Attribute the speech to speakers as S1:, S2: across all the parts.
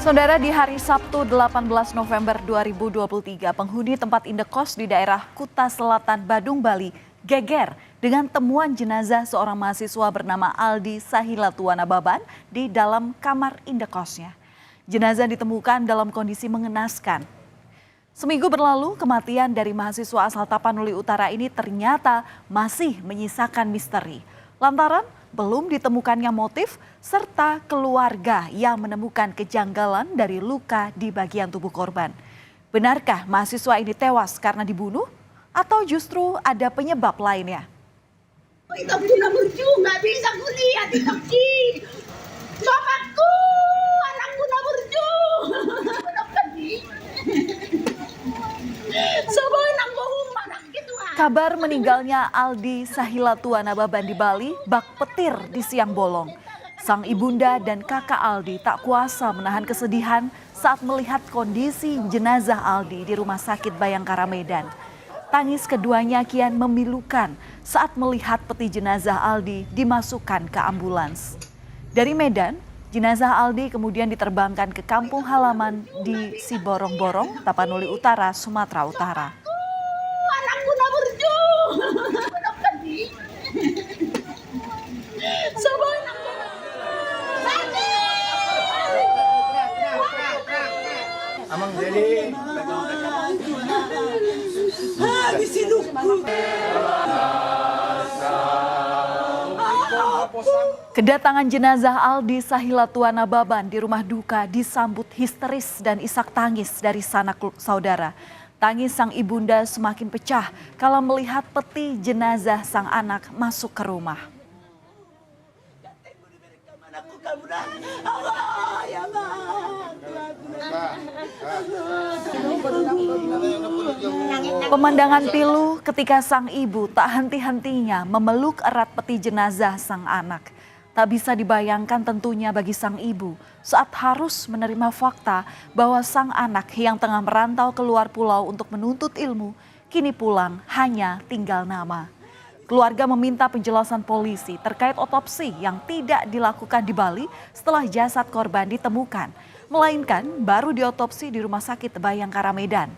S1: Saudara, di hari Sabtu 18 November 2023, penghuni tempat indekos di daerah Kuta Selatan, Badung, Bali geger dengan temuan jenazah seorang mahasiswa bernama Aldi Sahilatuana Baban di dalam kamar indekosnya. Jenazah ditemukan dalam kondisi mengenaskan. Seminggu berlalu, kematian dari mahasiswa asal Tapanuli Utara ini ternyata masih menyisakan misteri. Lantaran belum ditemukannya motif serta keluarga yang menemukan kejanggalan dari luka di bagian tubuh korban. Benarkah mahasiswa ini tewas karena dibunuh atau justru ada penyebab lainnya?
S2: Itu sudah lucu, nggak bisa kuliah di Turki. Bapakku, anakku udah berju. Udah pergi. Sebenarnya bohong mana gitu.
S1: Kabar meninggalnya Aldi Sahilatuana Baban di Bali bak petir di siang bolong. Sang ibunda dan kakak Aldi tak kuasa menahan kesedihan saat melihat kondisi jenazah Aldi di Rumah Sakit Bayangkara Medan. Tangis keduanya kian memilukan saat melihat peti jenazah Aldi dimasukkan ke ambulans. Dari Medan, jenazah Aldi kemudian diterbangkan ke kampung halaman di Siborong-Borong, Tapanuli Utara, Sumatera Utara.
S2: Anakku udah berju. Udah pergi. Sebenarnya
S3: Amang jadi
S2: habis hidupku.
S1: Kedatangan jenazah Aldi Sahilatuana Baban di rumah duka disambut histeris dan isak tangis dari sanak saudara. Tangis sang ibunda semakin pecah kala melihat peti jenazah sang anak masuk ke rumah. Pemandangan pilu ketika sang ibu tak henti-hentinya memeluk erat peti jenazah sang anak. Tak bisa dibayangkan tentunya bagi sang ibu saat harus menerima fakta bahwa sang anak yang tengah merantau keluar pulau untuk menuntut ilmu kini pulang hanya tinggal nama. Keluarga meminta penjelasan polisi terkait otopsi yang tidak dilakukan di Bali setelah jasad korban ditemukan, melainkan baru diotopsi di Rumah Sakit Bayangkara Medan.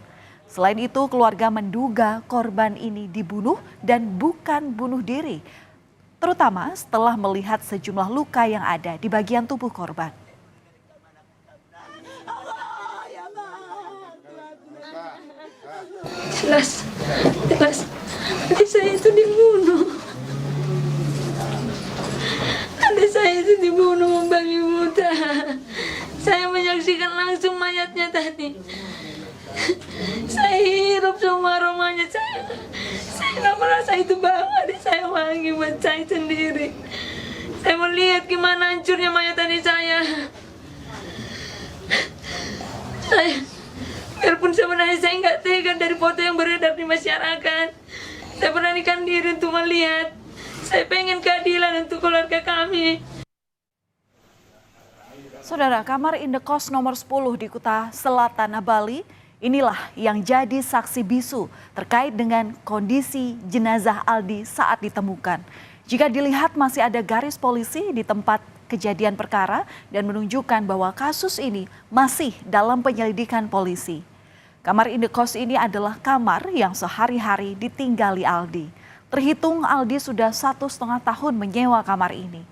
S1: Selain itu, keluarga menduga korban ini dibunuh dan bukan bunuh diri, terutama setelah melihat sejumlah luka yang ada di bagian tubuh korban.
S4: Jelas, adik saya itu dibunuh. Adik saya itu dibunuh membabi buta. Saya menyaksikan langsung mayatnya tadi. Saya hirup semua aromanya. Saya nggak merasa itu bau. Adik saya wangi buat saya sendiri. Saya melihat gimana hancurnya mayat adik saya. Biarpun sebenarnya saya nggak tega dari foto yang beredar di masyarakat, saya beranikan diri untuk melihat. Saya pengen keadilan untuk keluarga kami.
S1: Saudara, kamar indekos nomor 10 di Kuta Selatan, Bali, inilah yang jadi saksi bisu terkait dengan kondisi jenazah Aldi saat ditemukan. Jika dilihat masih ada garis polisi di tempat kejadian perkara dan menunjukkan bahwa kasus ini masih dalam penyelidikan polisi. Kamar indekos ini adalah kamar yang sehari-hari ditinggali Aldi. Terhitung Aldi sudah 1,5 tahun menyewa kamar ini.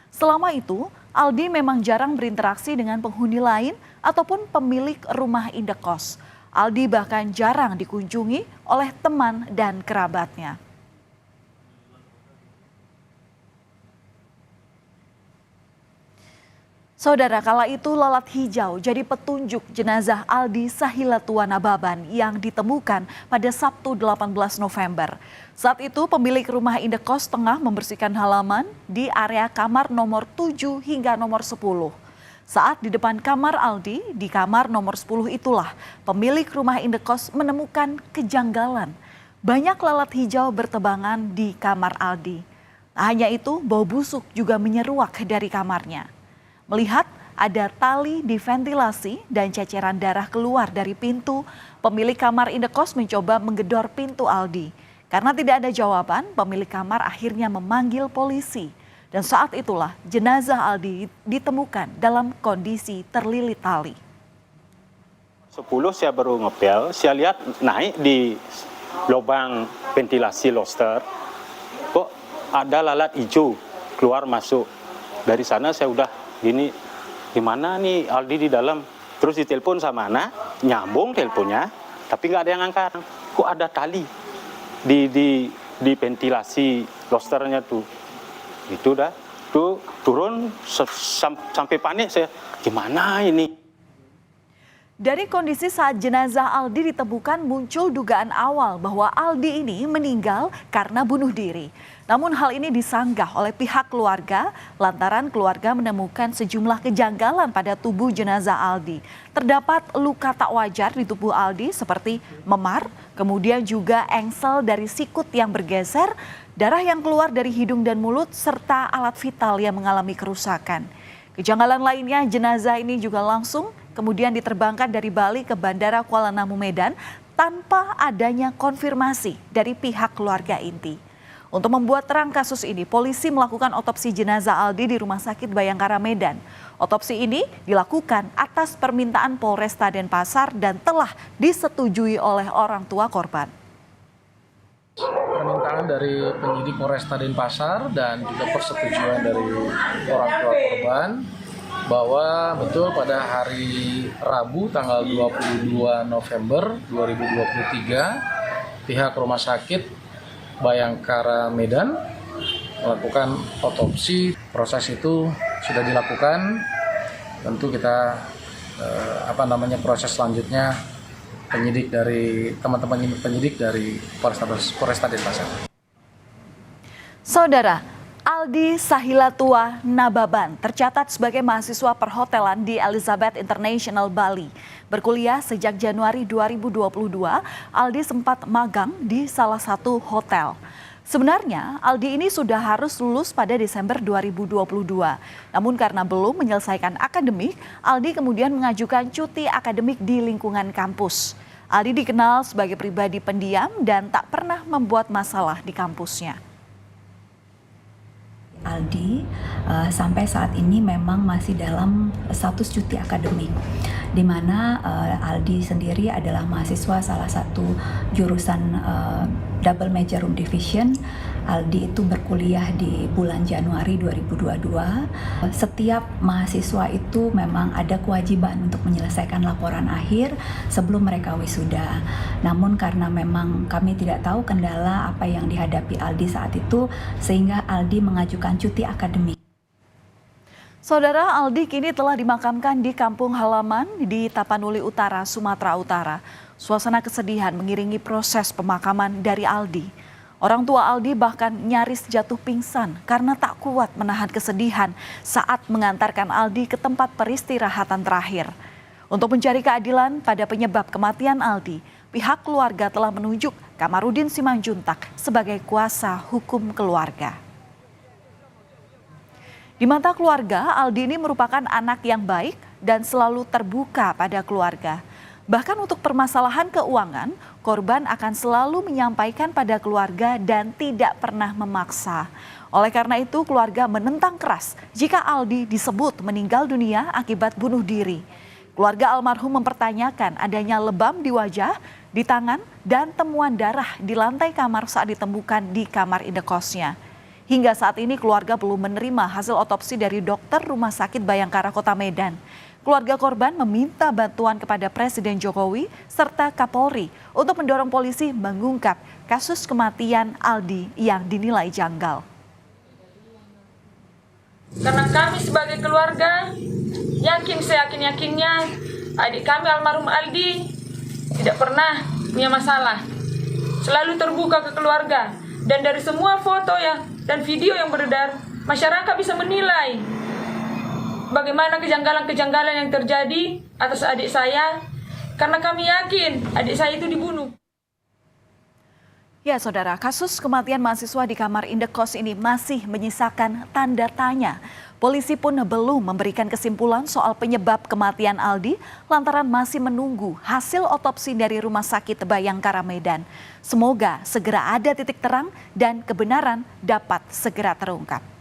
S1: Selama itu, Aldi memang jarang berinteraksi dengan penghuni lain ataupun pemilik rumah indekos. Aldi bahkan jarang dikunjungi oleh teman dan kerabatnya. Saudara, kala itu lalat hijau jadi petunjuk jenazah Aldi Sahilatuana Baban yang ditemukan pada Sabtu 18 November. Saat itu pemilik rumah indekos tengah membersihkan halaman di area kamar nomor 7 hingga nomor 10. Saat di depan kamar Aldi, di kamar nomor 10 itulah pemilik rumah indekos menemukan kejanggalan. Banyak lalat hijau bertebangan di kamar Aldi. Tak hanya itu, bau busuk juga menyeruak dari kamarnya. Melihat ada tali di ventilasi dan ceceran darah keluar dari pintu, pemilik kamar indekos mencoba menggedor pintu Aldi. Karena tidak ada jawaban, pemilik kamar akhirnya memanggil polisi. Dan saat itulah jenazah Aldi ditemukan dalam kondisi terlilit tali.
S5: 10 saya baru ngepel, saya lihat naik di lubang ventilasi lobster, kok ada lalat hijau keluar masuk. Dari sana saya udah gini, gimana nih Aldi di dalam? Terus ditelepon sama anak, nyambung teleponnya, tapi nggak ada yang angkat. Kok ada tali di ventilasi lobsternya tuh? Itu dah, tuh turun sampai panik saya, gimana ini?
S1: Dari kondisi saat jenazah Aldi ditemukan muncul dugaan awal bahwa Aldi ini meninggal karena bunuh diri. Namun hal ini disanggah oleh pihak keluarga lantaran keluarga menemukan sejumlah kejanggalan pada tubuh jenazah Aldi. Terdapat luka tak wajar di tubuh Aldi seperti memar, kemudian juga engsel dari sikut yang bergeser, darah yang keluar dari hidung dan mulut, serta alat vital yang mengalami kerusakan. Kejanggalan lainnya, jenazah ini juga langsung kemudian diterbangkan dari Bali ke Bandara Kuala Namu Medan tanpa adanya konfirmasi dari pihak keluarga inti. Untuk membuat terang kasus ini, polisi melakukan otopsi jenazah Aldi di Rumah Sakit Bayangkara Medan. Otopsi ini dilakukan atas permintaan Polresta Denpasar dan telah disetujui oleh orang tua korban.
S6: Permintaan dari penyidik Polresta Denpasar dan juga persetujuan dari orang tua korban bahwa betul pada hari Rabu tanggal 22 November 2023 pihak Rumah Sakit Bayangkara Medan melakukan otopsi. Proses itu sudah dilakukan, tentu kita proses selanjutnya penyidik dari teman-teman penyidik dari Polresta Denpasar.
S1: Saudara, Aldi Sahilatua Nababan tercatat sebagai mahasiswa perhotelan di Elizabeth International Bali. Berkuliah sejak Januari 2022, Aldi sempat magang di salah satu hotel. Sebenarnya Aldi ini sudah harus lulus pada Desember 2022. Namun karena belum menyelesaikan akademik, Aldi kemudian mengajukan cuti akademik di lingkungan kampus. Aldi dikenal sebagai pribadi pendiam dan tak pernah membuat masalah di kampusnya.
S7: Aldi sampai saat ini memang masih dalam status cuti akademik, di mana Aldi sendiri adalah mahasiswa salah satu jurusan double major room division. Aldi itu berkuliah di bulan Januari 2022. Setiap mahasiswa itu memang ada kewajiban untuk menyelesaikan laporan akhir sebelum mereka wisuda. Namun karena memang kami tidak tahu kendala apa yang dihadapi Aldi saat itu, sehingga Aldi mengajukan cuti akademik.
S1: Saudara, Aldi kini telah dimakamkan di kampung halaman di Tapanuli Utara, Sumatera Utara. Suasana kesedihan mengiringi proses pemakaman dari Aldi. Orang tua Aldi bahkan nyaris jatuh pingsan karena tak kuat menahan kesedihan saat mengantarkan Aldi ke tempat peristirahatan terakhir. Untuk mencari keadilan pada penyebab kematian Aldi, pihak keluarga telah menunjuk Kamarudin Simanjuntak sebagai kuasa hukum keluarga. Di mata keluarga, Aldi ini merupakan anak yang baik dan selalu terbuka pada keluarga. Bahkan untuk permasalahan keuangan, korban akan selalu menyampaikan pada keluarga dan tidak pernah memaksa. Oleh karena itu, keluarga menentang keras jika Aldi disebut meninggal dunia akibat bunuh diri. Keluarga almarhum mempertanyakan adanya lebam di wajah, di tangan, dan temuan darah di lantai kamar saat ditemukan di kamar indekosnya. Hingga saat ini keluarga belum menerima hasil otopsi dari dokter Rumah Sakit Bayangkara Kota Medan. Keluarga korban meminta bantuan kepada Presiden Jokowi serta Kapolri untuk mendorong polisi mengungkap kasus kematian Aldi yang dinilai janggal.
S4: Karena kami sebagai keluarga yakin seyakin-yakinnya adik kami almarhum Aldi tidak pernah punya masalah. Selalu terbuka ke keluarga, dan dari semua foto dan video yang beredar, masyarakat bisa menilai bagaimana kejanggalan-kejanggalan yang terjadi atas adik saya, karena kami yakin adik saya itu dibunuh.
S1: Ya saudara, kasus kematian mahasiswa di kamar indekos ini masih menyisakan tanda tanya. Polisi pun belum memberikan kesimpulan soal penyebab kematian Aldi lantaran masih menunggu hasil otopsi dari Rumah Sakit Bayangkara Medan. Semoga segera ada titik terang dan kebenaran dapat segera terungkap.